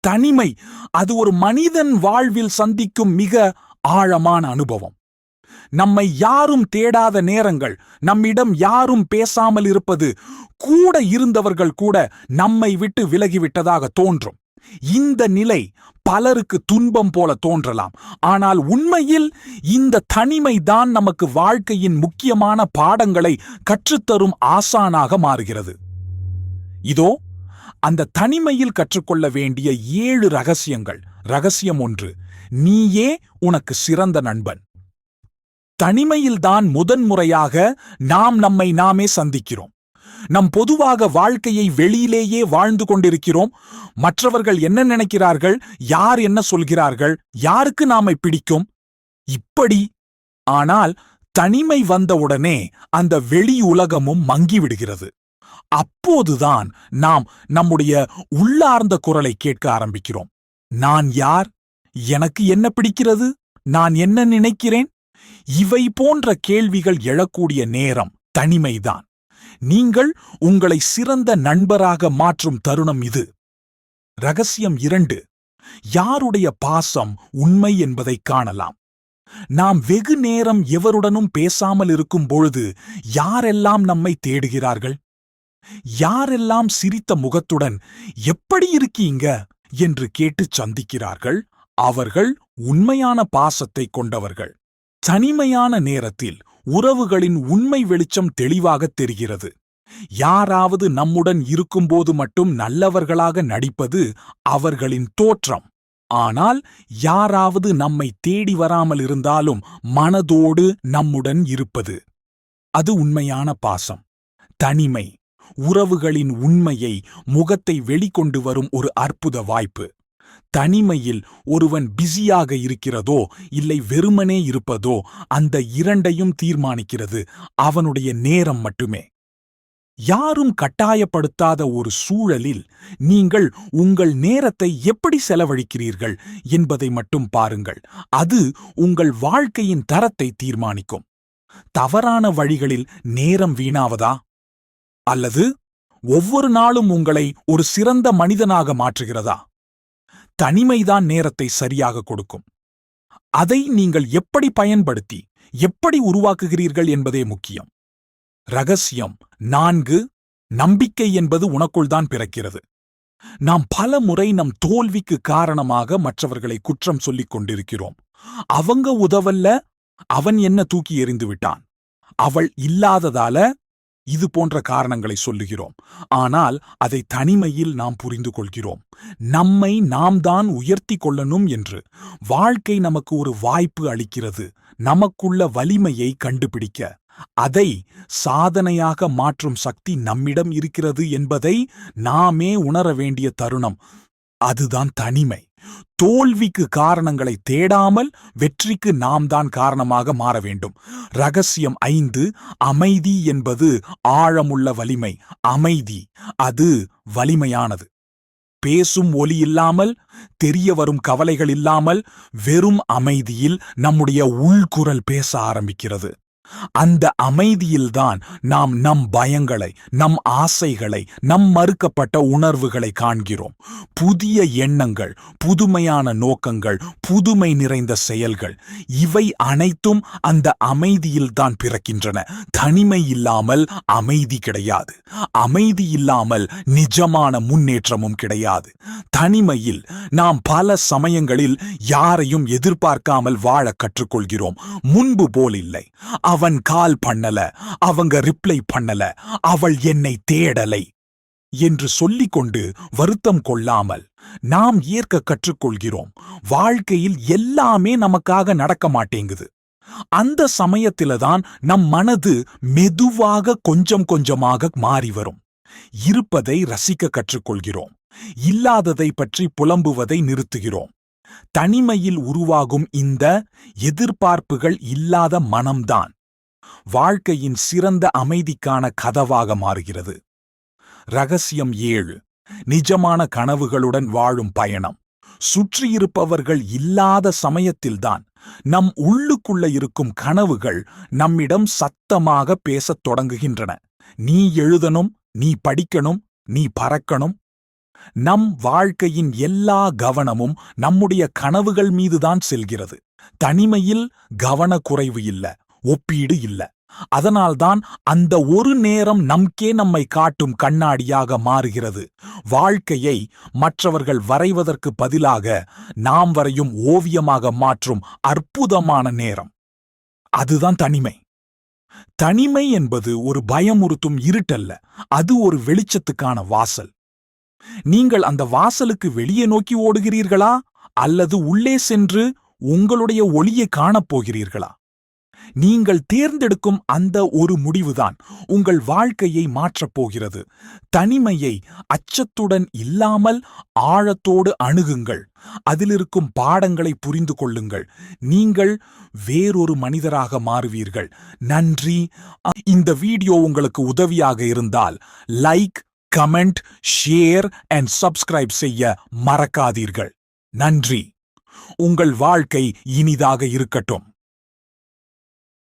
தனிமை அது ஒரு மனிதன் வாழ்வில் சந்திக்கும் மிக ஆழமான அனுபவம். நம்மை யாரும் தேடாத நேரங்கள், நம்மிடம் யாரும் பேசாமல் இருப்பது, கூட இருந்தவர்கள் கூட நம்மை விட்டு விலகிவிட்டதாக தோன்றும். இந்த நிலை பலருக்கு துன்பம் போல தோன்றலாம். ஆனால் உண்மையில் இந்த தனிமைதான் நமக்கு வாழ்க்கையின் முக்கியமான பாடங்களை கற்றுத்தரும் ஆசானாக மாறுகிறது. இதோ அந்த தனிமையில் கற்றுக்கொள்ள வேண்டிய 7 ரகசியங்கள். ரகசியம் 1: நீயே உனக்கு சிறந்த நண்பன். தனிமையில்தான் முதன்முறையாக நாம் நம்மை நாமே சந்திக்கிறோம். நம் பொதுவாக வாழ்க்கையை வெளியிலேயே வாழ்ந்து கொண்டிருக்கிறோம். மற்றவர்கள் என்ன நினைக்கிறார்கள், யார் என்ன சொல்கிறார்கள், யாருக்கு நாமை பிடிக்கும், இப்படி. ஆனால் தனிமை வந்தவுடனே அந்த வெளி உலகமும் மங்கிவிடுகிறது. அப்போதுதான் நாம் நம்முடைய உள்ளார்ந்த குரலை கேட்க ஆரம்பிக்கிறோம். நான் யார்? எனக்கு என்ன பிடிக்கிறது? நான் என்ன நினைக்கிறேன்? இவை போன்ற கேள்விகள் எழக்கூடிய நேரம் தனிமைதான். நீங்கள் உங்களை சிறந்த நண்பராக மாற்றும் தருணம் இது. ரகசியம் 2: யாருடைய பாசம் உண்மை என்பதை காணலாம். நாம் வெகு நேரம் எவருடனும் பேசாமல் இருக்கும் பொழுது யாரெல்லாம் நம்மை தேடுகிறார்கள்? யாரெல்லாம் சிரித்த முகத்துடன் எப்படி இருக்கீங்க என்று கேட்டு சந்திக்கிறார்கள்? அவர்கள் உண்மையான பாசத்தை கொண்டவர்கள். தனிமையான நேரத்தில் உறவுகளின் உண்மை வெளிச்சம் தெளிவாக தெரிகிறது. யாராவது நம்முடன் இருக்கும்போது மட்டும் நல்லவர்களாக நடிப்பது அவர்களின் தோற்றம். ஆனால் யாராவது நம்மை தேடி வராமல் இருந்தாலும் மனதோடு நம்முடன் இருப்பது, அது உண்மையான பாசம். தனிமை உறவுகளின் உண்மையை, முகத்தை வெளிக்கொண்டு வரும் ஒரு அற்புத வாய்ப்பு. தனிமையில் ஒருவன் பிஸியாக இருக்கிறதோ இல்லை வெறுமனே இருப்பதோ, அந்த இரண்டையும் தீர்மானிக்கிறது அவனுடைய நேரம் மட்டுமே. யாரும் கட்டாயப்படுத்தாத ஒரு சூழலில் நீங்கள் உங்கள் நேரத்தை எப்படி செலவழிக்கிறீர்கள் என்பதை மட்டும் பாருங்கள். அது உங்கள் வாழ்க்கையின் தரத்தை தீர்மானிக்கும். தவறான வழிகளில் நேரம் வீணாவதா? அல்லது ஒவ்வொரு நாளும் உங்களை ஒரு சிறந்த மனிதனாக மாற்றுகிறதா? தனிமைதான் நேரத்தை சரியாக கொடுக்கும். அதை நீங்கள் எப்படி பயன்படுத்தி எப்படி உருவாக்குகிறீர்கள் என்பதே முக்கியம். ரகசியம் 4: நம்பிக்கை என்பது உனக்குள்தான் பிறக்கிறது. நாம் பல முறை நம் தோல்விக்கு காரணமாக மற்றவர்களை குற்றம் சொல்லிக் கொண்டிருக்கிறோம். அவங்க உதவல்ல, அவன் என்ன தூக்கி எறிந்து விட்டான், அவள் இல்லாததால, இது போன்ற காரணங்களை சொல்லுகிறோம். ஆனால் அதை தனிமையில் நாம் புரிந்து கொள்கிறோம். நம்மை நாம் தான் உயர்த்தி கொள்ளணும் என்று. வாழ்க்கை நமக்கு ஒரு வாய்ப்பு அளிக்கிறது, நமக்குள்ள வலிமையை கண்டுபிடிக்க. அதை சாதனையாக மாற்றும் சக்தி நம்மிடம் இருக்கிறது என்பதை நாமே உணர வேண்டிய தருணம். அதுதான் தனிமை. தோல்விக்கு காரணங்களை தேடாமல் வெற்றிக்கு நாம் தான் காரணமாக மாற வேண்டும். ரகசியம் 5: அமைதி என்பது ஆழமுள்ள வலிமை. அமைதி அது வலிமையானது. பேசும் ஒலி இல்லாமல், தெரிய வரும் கவலைகள் இல்லாமல், வெறும் அமைதியில் நம்முடைய உள்குரல் பேச ஆரம்பிக்கிறது. அந்த அமைதியில்தான் நாம் நம் பயங்களை, நம் ஆசைகளை, நம் மறுக்கப்பட்ட உணர்வுகளை காண்கிறோம். புதிய எண்ணங்கள், புதுமையான நோக்கங்கள், புதுமை நிறைந்த செயல்கள், இவை அனைத்தும் அந்த அமைதியில்தான் பிறக்கின்றன. தனிமை இல்லாமல் அமைதி கிடையாது. அமைதி இல்லாமல் நிஜமான முன்னேற்றமும் கிடையாது. தனிமையில் நாம் பல சமயங்களில் யாரையும் எதிர்பார்க்காமல் வாழ கற்றுக்கொள்கிறோம். முன்பு போல் இல்லை. அவன் கால் பண்ணல, அவங்க ரிப்ளை பண்ணல, அவள் என்னை தேடலை என்று சொல்லிக்கொண்டு வருத்தம் கொள்ளாமல் நாம் ஏற்க கற்றுக்கொள்கிறோம். வாழ்க்கையில் எல்லாமே நமக்காக நடக்க மாட்டேங்குது. அந்த சமயத்தில்தான் நம் மனது மெதுவாக கொஞ்சம் கொஞ்சமாக மாறி வரும். இருப்பதை ரசிக்க கற்றுக்கொள்கிறோம். இல்லாததை பற்றி புலம்புவதை நிறுத்துகிறோம். தனிமையில் உருவாகும் இந்த எதிர்பார்ப்புகள் இல்லாத மனம்தான் வாழ்க்கையின் சிறந்த அமைதிக்கான கதவாக மாறுகிறது. ரகசியம் 7: நிஜமான கனவுகளுடன் வாழும் பயணம். சுற்றியிருப்பவர்கள் இல்லாத சமயத்தில்தான் நம் உள்ளுக்குள்ள இருக்கும் கனவுகள் நம்மிடம் சத்தமாக பேசத் தொடங்குகின்றன. நீ எழுதணும், நீ படிக்கணும், நீ பறக்கணும். நம் வாழ்க்கையின் எல்லா கவனமும் நம்முடைய கனவுகள் மீதுதான் செல்கிறது. தனிமையில் கவனக்குறைவு இல்ல, ஒப்பீடு இல்ல. அதனால்தான் அந்த ஒரு நேரம் நமக்கே நம்மை காட்டும் கண்ணாடியாக மாறுகிறது. வாழ்க்கையை மற்றவர்கள் வரைவதற்கு பதிலாக நாம் வரையும் ஓவியமாக மாற்றும் அற்புதமான நேரம். அதுதான் தனிமை. தனிமை என்பது ஒரு பயமுறுத்தும் இருட்டல்ல, அது ஒரு வெளிச்சத்துக்கான வாசல். நீங்கள் அந்த வாசலுக்கு வெளியே நோக்கி ஓடுகிறீர்களா, அல்லது உள்ளே சென்று உங்களுடைய ஒளியை காணப்போகிறீர்களா? நீங்கள் தேர்ந்தெடுக்கும் அந்த ஒரு முடிவுதான் உங்கள் வாழ்க்கையை மாற்றப் போகிறது. தனிமையை அச்சத்துடன் இல்லாமல் ஆழத்தோடு அணுகுங்கள். அதிலிருக்கும் பாடங்களை புரிந்து கொள்ளுங்கள். நீங்கள் வேறொரு மனிதராக மாறுவீர்கள். நன்றி. இந்த வீடியோ உங்களுக்கு உதவியாக இருந்தால் like, comment, share and subscribe செய்ய மறக்காதீர்கள். நன்றி. உங்கள் வாழ்க்கை இனிதாக இருக்கட்டும்.